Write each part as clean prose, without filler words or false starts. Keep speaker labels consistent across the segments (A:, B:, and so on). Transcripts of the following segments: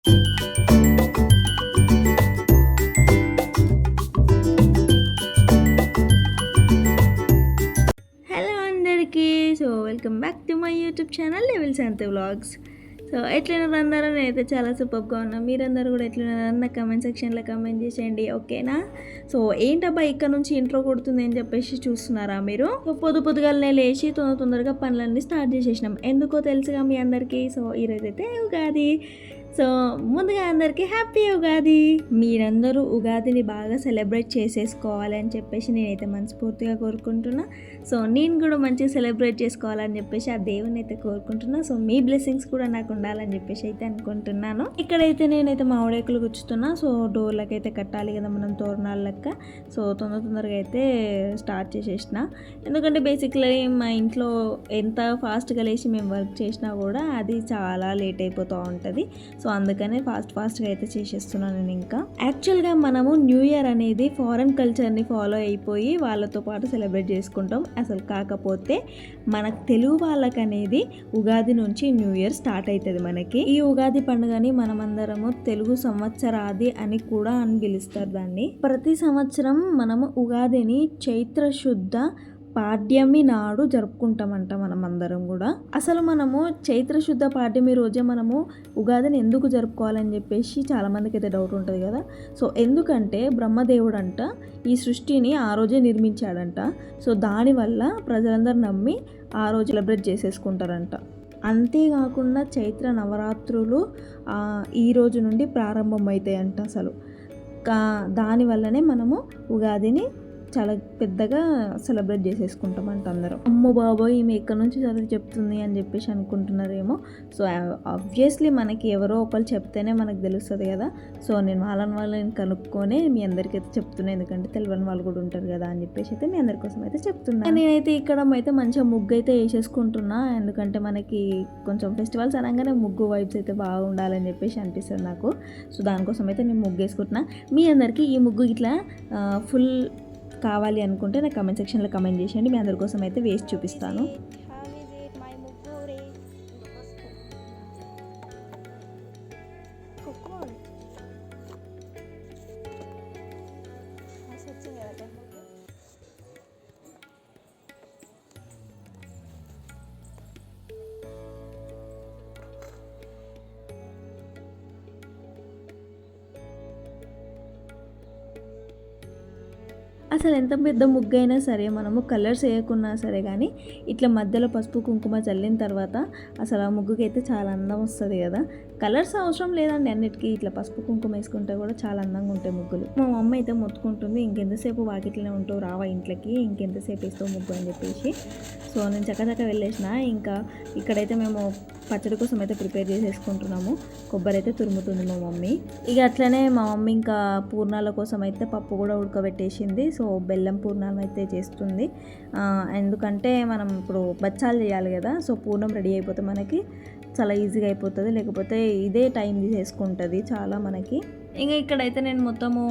A: Hello అందరికీ. Welcome back to my YouTube channel level Shanti vlogs. ఎట్లున్నారు అందరూ? నేనైతే చాలా సూపర్గా ఉన్నా. మీరందరూ కూడా ఎట్లున్నారని నా కమెంట్ సెక్షన్లో కమెంట్ చేసేయండి, ఓకేనా? ఏంటబ్బా ఇక్కడ నుంచి ఇంట్రో కొడుతుంది అని చెప్పేసి చూస్తున్నారా మీరు? పొద్దుగాలనే లేచి తొందరగా పనులన్నీ స్టార్ట్ చేసేసినాం. ఎందుకో తెలుసుగా మీ అందరికీ. ఈరోజైతే ఉగాది. ముందుగా అందరికీ హ్యాపీ ఉగాది. మీరందరూ ఉగాదిని బాగా సెలబ్రేట్ చేసేసుకోవాలి అని చెప్పేసి నేనైతే మనస్ఫూర్తిగా కోరుకుంటున్నా. నేను కూడా మంచిగా సెలబ్రేట్ చేసుకోవాలని చెప్పేసి ఆ దేవుని అయితే కోరుకుంటున్నా. మీ బ్లెస్సింగ్స్ కూడా నాకు ఉండాలని చెప్పేసి అయితే అనుకుంటున్నాను. ఇక్కడైతే నేనైతే మామిడాకులు గుచ్చుతున్నా. డోర్లకి అయితే కట్టాలి కదా మనం తోరణాల లెక్క. తొందరగా అయితే స్టార్ట్ చేసేసిన. ఎందుకంటే బేసిక్లీ మా ఇంట్లో ఎంత ఫాస్ట్గా లేచి మేము వర్క్ చేసినా కూడా అది చాలా లేట్ అయిపోతూ ఉంటుంది. అందుకనే ఫాస్ట్గా అయితే చేసేస్తున్నాను నేను. ఇంకా యాక్చువల్గా మనము న్యూ ఇయర్ అనేది ఫారెన్ కల్చర్ని ఫాలో అయిపోయి వాళ్ళతో పాటు సెలబ్రేట్ చేసుకుంటాం. అసలు కాకపోతే మనకు తెలుగు వాళ్ళకి అనేది ఉగాది నుంచి న్యూ ఇయర్ స్టార్ట్ అవుతుంది. మనకి ఈ ఉగాది పండుగని మనమందరము తెలుగు సంవత్సరాది అని కూడా అని పిలుస్తారు దాన్ని. ప్రతి సంవత్సరం మనము ఉగాదిని చైత్ర శుద్ధ పాడ్యమి నాడు జరుపుకుంటామంట మనం అందరం కూడా. అసలు మనము చైత్ర శుద్ధ పాడ్యమి రోజే మనము ఉగాదిని ఎందుకు జరుపుకోవాలని చెప్పేసి చాలామందికి అయితే డౌట్ ఉంటుంది కదా. ఎందుకంటే బ్రహ్మదేవుడు అంట ఈ సృష్టిని ఆ రోజే నిర్మించాడంట. దానివల్ల ప్రజలందరూ నమ్మి ఆ రోజు సెలబ్రేట్ చేసేసుకుంటారంట. అంతేకాకుండా చైత్ర నవరాత్రులు ఈ రోజు నుండి ప్రారంభం అవుతాయంట. అసలు దానివల్లనే మనము ఉగాదిని చాలా పెద్దగా సెలబ్రేట్ చేసేసుకుంటామంట అందరం. అమ్మో బాబోయ్ ఈమె ఎక్కడి నుంచి చదివి చెప్తుంది అని చెప్పేసి అనుకుంటున్నారేమో. ఆబ్వియస్లీ మనకి ఎవరో ఒకరు చెప్తేనే మనకు తెలుస్తుంది కదా. నేను వాళ్ళని కనుక్కొని మీ అందరికీ అయితే చెప్తున్నాను. ఎందుకంటే తెలియని వాళ్ళు కూడా ఉంటారు కదా అని చెప్పేసి అయితే మీ అందరి కోసం అయితే చెప్తున్నాను. నేనైతే ఇక్కడ అయితే మంచిగా ముగ్గు అయితే వేసేసుకుంటున్నా. ఎందుకంటే మనకి కొంచెం ఫెస్టివల్స్ అనగానే ముగ్గు వైబ్స్ అయితే బాగుండాలని చెప్పేసి అనిపిస్తుంది నాకు. దానికోసం అయితే నేను ముగ్గు వేసుకుంటున్నా. మీ అందరికీ ఈ ముగ్గు ఇట్లా ఫుల్ కావాలి అనుకుంటే నాకు కమెంట్ సెక్షన్లో కమెంట్ చేసేయండి. మీ అందరి కోసం అయితే వేసి చూపిస్తాను. అసలు ఎంత పెద్ద ముగ్గు అయినా సరే మనము కలర్స్ వేయకున్నా సరే కానీ ఇట్లా మధ్యలో పసుపు కుంకుమ చల్లిన తర్వాత అసలు ఆ ముగ్గుకి అయితే చాలా అందం వస్తుంది కదా. కలర్స్ అవసరం లేదండి అన్నిటికీ. ఇట్లా పసుపు కుంకుమ వేసుకుంటే కూడా చాలా అందంగా ఉంటాయి ముగ్గులు. మా అమ్మ అయితే మొత్తుకుంటుంది, ఇంకెంతసేపు వాకిట్లోనే ఉంటావు, రావా ఇంట్లోకి, ఇంకెంతసేపు వేస్తావు ముగ్గు అని చెప్పేసి. నేను చక్కచక్క వెళ్ళేసిన. ఇంకా ఇక్కడైతే మేము పచ్చడి కోసం అయితే ప్రిపేర్ చేసేసుకుంటున్నాము. కొబ్బరి అయితే తురుముతుంది మా మమ్మీ. ఇక అట్లనే మా మమ్మీ ఇంకా పూర్ణాల కోసం అయితే పప్పు కూడా ఉడకబెట్టేసింది. బెల్లం పూర్ణాలు అయితే చేస్తుంది. ఎందుకంటే మనం ఇప్పుడు బచ్చాలు చేయాలి కదా. పూర్ణం రెడీ అయిపోతే మనకి చాలా ఈజీగా అయిపోతుంది. లేకపోతే ఇదే టైం తీసుకుంటుంది చాలా మనకి. ఇంకా ఇక్కడైతే నేను మొత్తము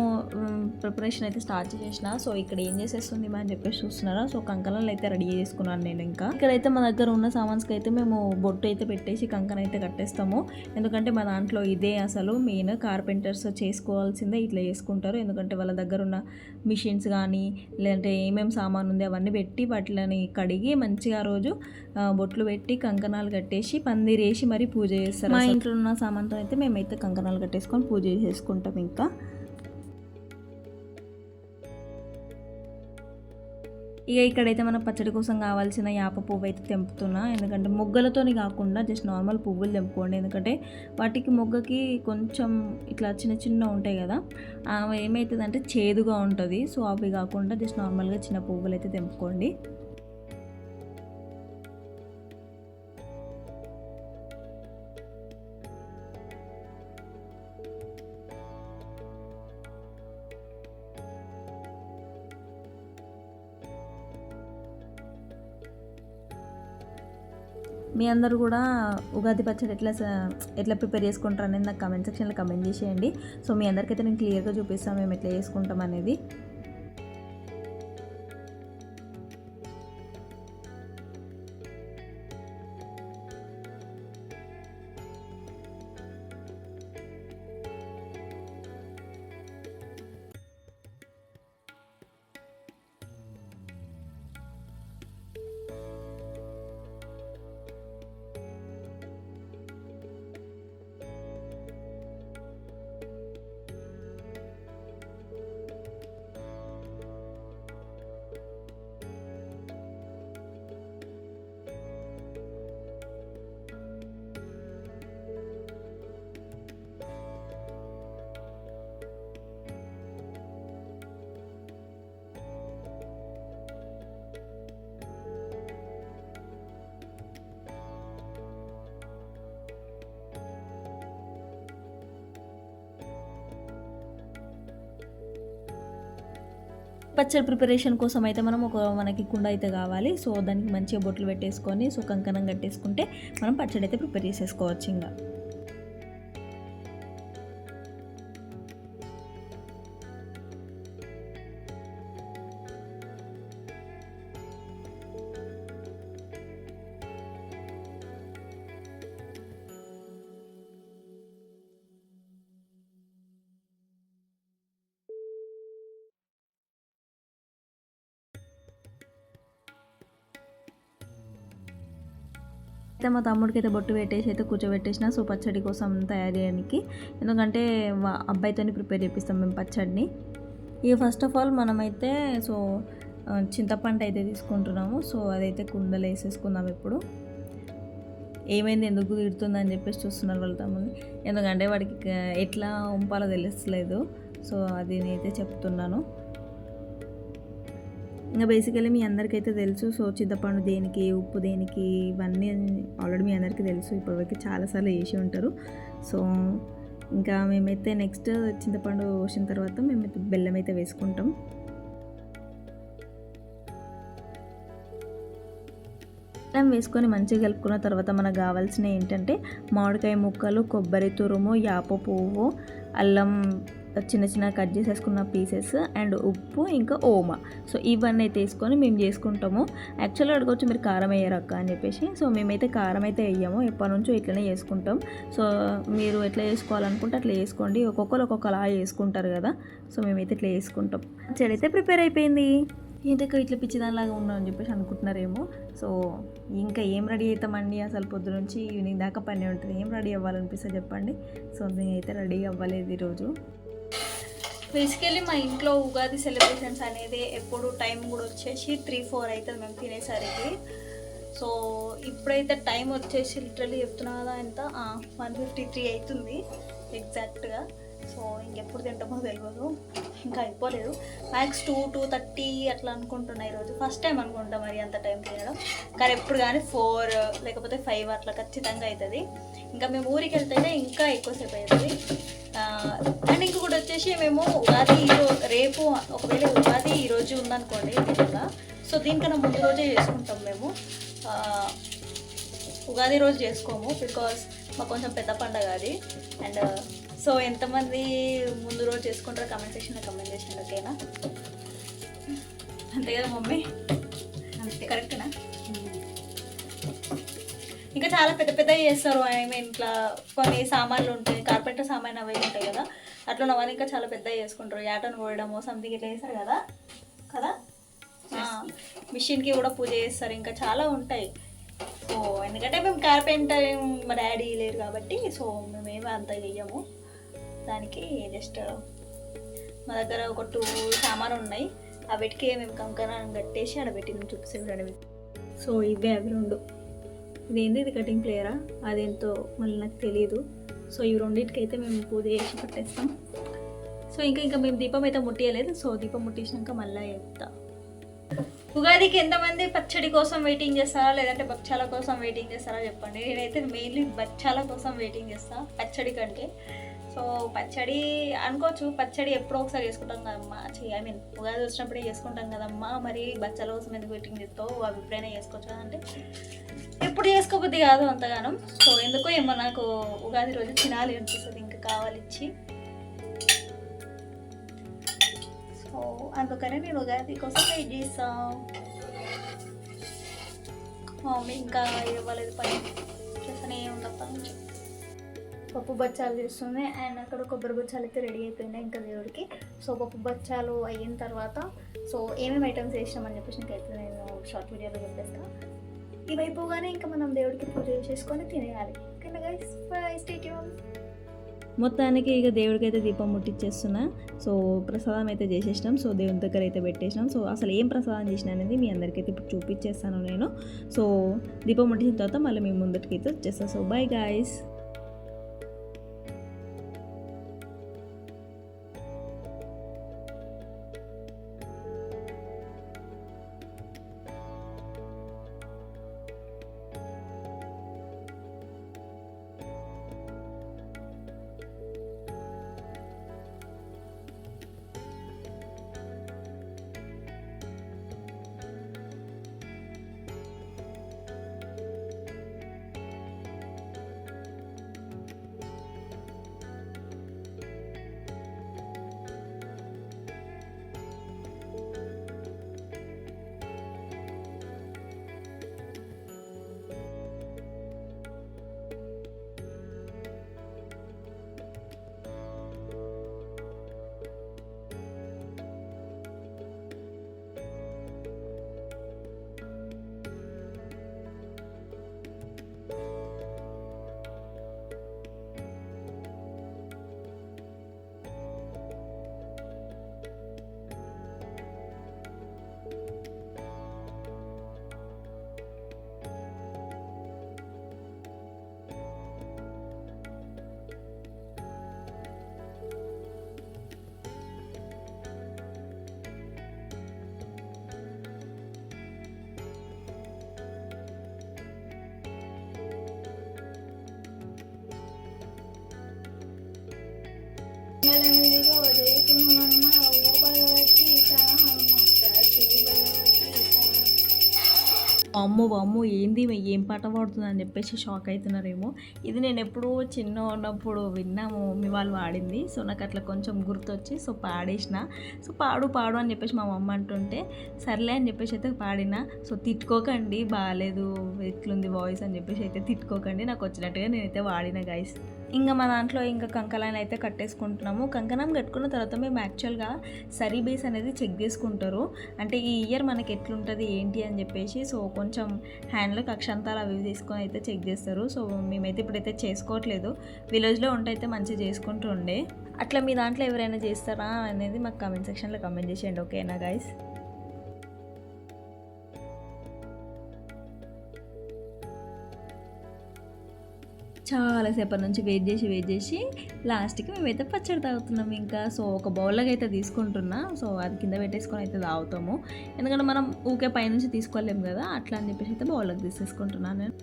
A: ప్రిపరేషన్ అయితే స్టార్ట్ చేసేసిన. ఇక్కడ ఏం చేసేస్తుంది అని చెప్పేసి చూస్తున్నారా. కంకణాలు అయితే రెడీ చేసుకున్నాను నేను. ఇంకా ఇక్కడైతే మా దగ్గర ఉన్న సామాన్స్కి అయితే మేము బొట్టు అయితే పెట్టేసి కంకణ అయితే కట్టేస్తాము. ఎందుకంటే మా దాంట్లో ఇదే అసలు మెయిన్. కార్పెంటర్స్ చేసుకోవాల్సిందే ఇట్లా చేసుకుంటారు. ఎందుకంటే వాళ్ళ దగ్గర ఉన్న మిషన్స్ కానీ లేదంటే ఏమేమి సామాన్ ఉంది అవన్నీ పెట్టి వాటిని కడిగి మంచిగా ఆ రోజు బొట్లు పెట్టి కంకణాలు కట్టేసి పందిరేసి మరి పూజ చేస్తారు. మా ఇంట్లో ఉన్న సామాన్తో అయితే మేమైతే కంకణాలు కట్టేసుకొని పూజ చేసుకుంటాం. ఇంకా ఇక్కడైతే మన పచ్చడి కోసం కావాల్సిన యాప పువ్వు అయితే తెంపుతున్నా. ఎందుకంటే మొగ్గలతోని కాకుండా జస్ట్ నార్మల్ పువ్వులు తెంపుకోండి. ఎందుకంటే వాటికి మొగ్గకి కొంచెం ఇట్లా చిన్న ఉంటాయి కదా, అవి ఏమవుతుందంటే చేదుగా ఉంటుంది. అవి కాకుండా జస్ట్ నార్మల్గా చిన్న పువ్వులు అయితే తెంపుకోండి. మీ అందరూ కూడా ఉగాది పచ్చడి ఎట్లా ప్రిపేర్ చేసుకుంటారు అనేది నాకు కమెంట్ సెక్షన్లో కమెంట్ చేసేయండి. మీ అందరికైతే నేను క్లియర్గా చూపిస్తాను మేము ఎట్లా చేసుకుంటాం అనేది. పచ్చడి ప్రిపరేషన్ కోసం అయితే మనకి కుండ అయితే కావాలి. సో దానికి మంచిగా బొట్లు పెట్టేసుకొని సో కంకణం కట్టేసుకుంటే మనం పచ్చడి అయితే ప్రిపేర్ చేసేసుకోవచ్చు. ఇంకా అయితే మా తమ్ముడికి అయితే బొట్టు పెట్టేసి అయితే కూర్చోబెట్టేసిన సో పచ్చడి కోసం తయారు చేయడానికి. ఎందుకంటే అబ్బాయితోని ప్రిపేర్ చేపిస్తాం మేము పచ్చడిని. ఇక ఫస్ట్ ఆఫ్ ఆల్ మనమైతే సో చింతపండు అయితే తీసుకుంటున్నాము. సో అదైతే కుండలో వేసేసుకుందాం. ఇప్పుడు ఏమైంది, ఎందుకు తిడుతుందని చెప్పేసి చూస్తున్నారు వాళ్ళ తమ్ముడిని. ఎందుకంటే వాడికి ఎట్లా ఉంపాలో తెలుస్తలేదు. సో అది నేనైతే చెప్తున్నాను. ఇంకా బేసికలీ మీ అందరికైతే తెలుసు. సో చింతపండు దేనికి, ఉప్పు దేనికి, ఇవన్నీ ఆల్రెడీ మీ అందరికీ తెలుసు. ఇప్పటివరకు చాలాసార్లు వేసి ఉంటారు. సో ఇంకా మేమైతే నెక్స్ట్ చింతపండు పోసిన తర్వాత మేమైతే బెల్లం అయితే వేసుకుంటాం. బెల్లం వేసుకొని మంచిగా కలుపుకున్న తర్వాత మనకు కావాల్సినవి ఏంటంటే మామిడికాయ ముక్కలు, కొబ్బరి తురుము, యాప పువ్వు, అల్లం చిన్న చిన్న కట్ చేసేసుకున్న పీసెస్ అండ్ ఉప్పు, ఇంకా ఓమా. సో ఇవన్నీ అయితే వేసుకొని మేము చేసుకుంటాము. యాక్చువల్గా అడగవచ్చు మీరు కారం వేయరక్క అని చెప్పేసి. సో మేమైతే కారం అయితే వేయము, ఎప్పటి నుంచో ఇట్లనే చేసుకుంటాం. సో మీరు ఎట్లా చేసుకోవాలనుకుంటే అట్లా చేసుకోండి. ఒక్కొక్కరు ఒక్కొక్కలా చేసుకుంటారు కదా. సో మేమైతే ఇట్లా చేసుకుంటాం. చెడైతే ప్రిపేర్ అయిపోయింది. ఏంటో ఇట్లా పిచ్చిదానిలాగా ఉన్నాం అని చెప్పేసి అనుకుంటున్నారేమో. సో ఇంకా ఏం రెడీ అవుతామండి, అసలు పొద్దు నుంచి ఈవినింగ్ దాకా పని ఉంటుంది. ఏం రెడీ అవ్వాలనిపిస్తే చెప్పండి. సో నేనైతే రెడీ అవ్వలేదు ఈరోజు. బేసికలీ మా ఇంట్లో ఉగాది సెలబ్రేషన్స్ అనేది ఎప్పుడు టైం కూడా వచ్చేసి 3-4 అవుతుంది మేము తినేసరికి. సో ఇప్పుడైతే టైం వచ్చేసి లిటరల్లీ చెప్తున్నా కదా, ఎంత 1:53 అవుతుంది ఎగ్జాక్ట్గా. సో ఇంకెప్పుడు తింటామో తెలియదు, ఇంకా అయిపోలేదు. మ్యాక్స్ 2-2:30 అట్లా అనుకుంటున్నా. ఈరోజు ఫస్ట్ టైం అనుకుంటా మరి అంత టైం తినడం. కానీ ఎప్పుడు కానీ 4 లేకపోతే 5 అట్లా ఖచ్చితంగా అవుతుంది. ఇంకా మేము ఊరికి వెళ్తేనే ఇంకా ఎక్కువసేపు అవుతుంది. అండ్ ఇంకొకటి వచ్చేసి మేము ఉగాది రేపు ఒకవేళ ఉగాది ఈరోజు ఉందనుకోండి నిజంగా, సో దీనికన్నా ముందు రోజే చేసుకుంటాం మేము. ఉగాది రోజు చేసుకోము, బికాస్ మాకు కొంచెం పెద్ద పండగ అది. అండ్ సో ఎంతమంది ముందు రోజు చేసుకుంటారో కమెంట్ సెక్షన్లో కమెంట్ చేసిన ఓకేనా? అంతే కదా మమ్మీ? అంతే కరెక్టేనా? ఇంకా చాలా పెద్ద పెద్దవి చేస్తారు. ఐ మీన్ ఇట్లా కొన్ని సామాన్లు ఉంటాయి, కార్పెంటర్ సామాన్ అవి ఉంటాయి కదా, అట్లా ఉన్నవన్నీ ఇంకా చాలా పెద్దవి చేసుకుంటారు. యాటను కోయడము సంథింగ్ ఇట్లా చేస్తారు కదా కదా మిషన్కి కూడా పూజ చేస్తారు. ఇంకా చాలా ఉంటాయి. సో ఎందుకంటే మేము కార్పెంటర్ మా డాడీ లేరు కాబట్టి సో మేమేమి అంత చెయ్యము. దానికి జస్ట్ మా దగ్గర ఒక 2 సామాను ఉన్నాయి. అవిటికి మేము కంకణం కట్టేసి ఆడబెట్టి మేము చూపిస్తాం. సో ఇవే అవి 2. ఇదేంది, ఇది కటింగ్ ప్లేయరా అదేంతో మళ్ళీ నాకు తెలియదు. సో ఈ రెండింటికైతే మేము పూజ చేసి పెట్టేస్తాం. సో ఇంకా మేము దీపం అయితే ముట్టియలేదు. సో దీపం ముట్టించినాక మళ్ళీ చెప్తా. ఉగాదికి ఎంతమంది పచ్చడి కోసం వెయిటింగ్ చేస్తారా లేదంటే భక్షాల కోసం వెయిటింగ్ చేస్తారా చెప్పండి. నేనైతే మెయిన్లీ భక్షాల కోసం వెయిటింగ్ చేస్తాను పచ్చడి కంటే. సో పచ్చడి అనుకోవచ్చు, పచ్చడి ఎప్పుడో ఒకసారి చేసుకుంటాం కదమ్మా, ఐ మీన్ ఉగాది వచ్చినప్పుడే చేసుకుంటాం కదమ్మా, మరి బచ్చాల కోసం ఎందుకు వెయిటింగ్ చేస్తావు, అవి ఎప్పుడైనా చేసుకోవచ్చు కదంటే ఎప్పుడు చేసుకోబుద్ది కాదు అంతగానం. సో ఎందుకో ఏమో నాకు ఉగాది రోజు తినాలి అనిపిస్తుంది, ఇంకా కావాలిచ్చి. సో అందుకనే నేను ఉగాది కోసం వెయిట్ చేస్తాను. మమ్మీ ఇంకా ఇవ్వలేదు, పని చేస్తూనే ఉండప్ప నుంచి. పప్పు బచ్చాలు చేస్తుంది అండ్ అక్కడ కొబ్బరి బచ్చాలు అయితే రెడీ అయిపోయినాయి ఇంకా దేవుడికి. సో పప్పు బచ్చాలు అయిన తర్వాత సో ఏమేమి ఐటమ్స్ వేసినామని చెప్పేసి ఇంకైతే నేను షార్ట్ వీడియోలో చెప్పేస్తాను. ఇవి అయిపోగానే ఇంకా మనం దేవుడికి పూజ చేసుకొని తినేయాలి. ఓకేనా గైస్, బై, స్టే ట్యూన్. మొత్తానికి ఇక దేవుడికి అయితే దీపం ముట్టించేస్తున్నా. సో ప్రసాదం అయితే చేసేసినాం. సో దేవుని దగ్గర అయితే పెట్టేసినాం. సో అసలు ఏం ప్రసాదం చేసిన అనేది మీ అందరికైతే ఇప్పుడు చూపించేస్తాను నేను. సో దీపం ముట్టించిన తర్వాత మళ్ళీ మీ ముందటికి అయితే వచ్చేస్తాను. So bye guys. మంగళమిదిగో జయకునుమమ్మ ఓ భగవద్గీత మాతా శ్రీ భగవద్గీత. అమ్మో అమ్మో ఏంది ఏం పాట పాడుతుంది అని చెప్పేసి షాక్ అవుతున్నారేమో. ఇది నేను ఎప్పుడూ చిన్న ఉన్నప్పుడు విన్నాము, మమ్మీ వాళ్ళు పాడింది. సో నాకు అట్లా కొంచెం గుర్తొచ్చి సో పాడేసిన. సో పాడు పాడు అని చెప్పేసి మా మమ్మ అంటుంటే సర్లే అని చెప్పేసి అయితే పాడిన. సో తిట్టుకోకండి, బాగాలేదు ఎట్లుంది వాయిస్ అని చెప్పేసి అయితే తిట్టుకోకండి, నాకు వచ్చినట్టుగా నేనైతే వాడిన గైస్. ఇంకా మా దాంట్లో ఇంకా కంకణాన్ని అయితే కట్టేసుకుంటున్నాము. కంకణం కట్టుకున్న తర్వాత మేము యాక్చువల్గా సరీ బేస్ అనేది చెక్ చేసుకుంటారు, అంటే ఈ ఇయర్ మనకి ఎట్లుంటుంది ఏంటి అని చెప్పేసి. సో కొంచెం హ్యాండ్లో అక్షంతాలు అవి తీసుకొని అయితే చెక్ చేస్తారు. సో మేమైతే ఇప్పుడైతే చేసుకోవట్లేదు, విలేజ్లో ఉంటే అయితే మంచిగా చేసుకుంటూ ఉండే. అట్లా మీ దాంట్లో ఎవరైనా చేస్తారా అనేది మాకు కామెంట్ సెక్షన్లో కామెంట్ చేసేయండి, ఓకేనా గైస్. చాలాసేపటి నుంచి వెయిట్ చేసి లాస్ట్కి మేమైతే పచ్చడి తాగుతున్నాం ఇంకా. సో ఒక బౌల్లోకి అయితే తీసుకుంటున్నా, సో అది కింద పెట్టేసుకొని అయితే తాగుతాము, ఎందుకంటే మనం ఊకే పైనుంచి తీసుకోలేము కదా, అట్లా అని చెప్పేసి అయితే బౌల్లోకి తీసేసుకుంటున్నాను నేను.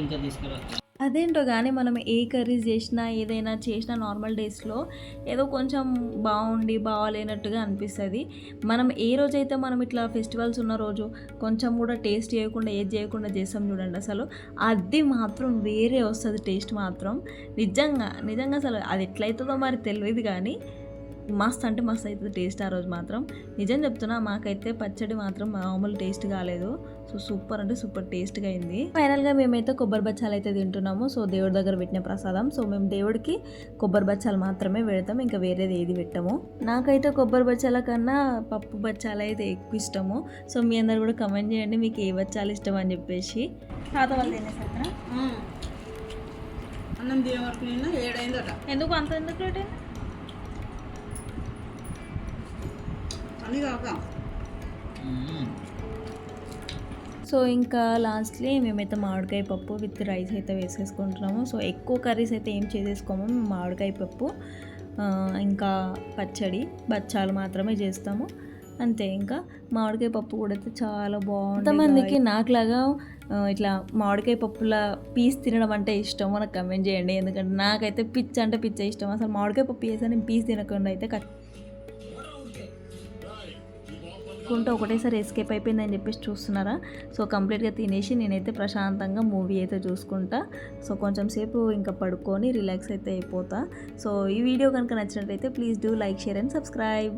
B: ఇంకా తీసుకురా.
A: అదేంటో కానీ మనం ఏ కర్రీస్ చేసినా ఏదైనా చేసినా నార్మల్ డేస్లో ఏదో కొంచెం బాగాలేనట్టుగా అనిపిస్తుంది. మనం ఏ రోజైతే మనం ఇట్లా ఫెస్టివల్స్ ఉన్న రోజు కొంచెం కూడా టేస్ట్ చేయకుండా ఏది చేయకుండా చేస్తాం చూడండి, అసలు అది మాత్రం వేరే వస్తుంది టేస్ట్ మాత్రం. నిజంగా అసలు అది ఎట్లయితుందో మరి తెలియదు కానీ మస్తు అంటే మస్తు అవుతుంది టేస్ట్ ఆ రోజు మాత్రం. నిజం చెప్తున్నా, మాకైతే పచ్చడి మాత్రం మామూలు టేస్ట్ కాలేదు. సో సూపర్ అంటే సూపర్ టేస్ట్గా అయింది. ఫైనల్గా మేమైతే కొబ్బరి బచ్చాలు అయితే తింటున్నాము. సో దేవుడి దగ్గర పెట్టిన ప్రసాదం. సో మేము దేవుడికి కొబ్బరి బచ్చాలు మాత్రమే పెడతాం, ఇంకా వేరేది ఏది పెట్టాము. నాకైతే కొబ్బరి బచ్చాల కన్నా పప్పు బచ్చాలు అయితే ఎక్కువ ఇష్టము. సో మీ అందరు కూడా కమెంట్ చేయండి మీకు ఏ బచ్చాలు ఇష్టం అని చెప్పేసి. తాత వాళ్ళు తినేసారా
B: అన్నం దిగే వరకు నిన్న 7 అయిందట.
A: ఎందుకు అంత ఎందుకు లేట్ అయింది? సో ఇంకా లాస్ట్లీ మేమైతే మామిడికాయ పప్పు విత్ రైస్ అయితే వేసేసుకుంటున్నాము. సో ఎక్కువ కర్రీస్ అయితే ఏం చేసేసుకోము, మేము మామిడికాయ పప్పు ఇంకా పచ్చడి బచ్చాలు మాత్రమే చేస్తాము అంతే. ఇంకా మామిడికాయ పప్పు కూడా అయితే చాలా బాగుంటుంది. కొంతమందికి నాకులాగా ఇట్లా మామిడికాయ పప్పుల పీస్ తినడం అంటే ఇష్టం, మనకు కమెంట్ చేయండి. ఎందుకంటే నాకైతే పిచ్చ అంటే పిచ్చ ఇష్టం. అసలు మామిడికాయ పప్పు చేసాను నేను పీస్ తినకుండా అయితే ఒకటేసారి ఎస్కేప్ అయిపోయిందని చెప్పేసి చూస్తున్నారా. సో కంప్లీట్గా తినేసి నేనైతే ప్రశాంతంగా మూవీ అయితే చూసుకుంటా. సో కొంచెం సేపు ఇంకా పడుకొని రిలాక్స్ అయితే అయిపోతా. సో ఈ వీడియో కనుక నచ్చినట్లయితే please do like, share and subscribe.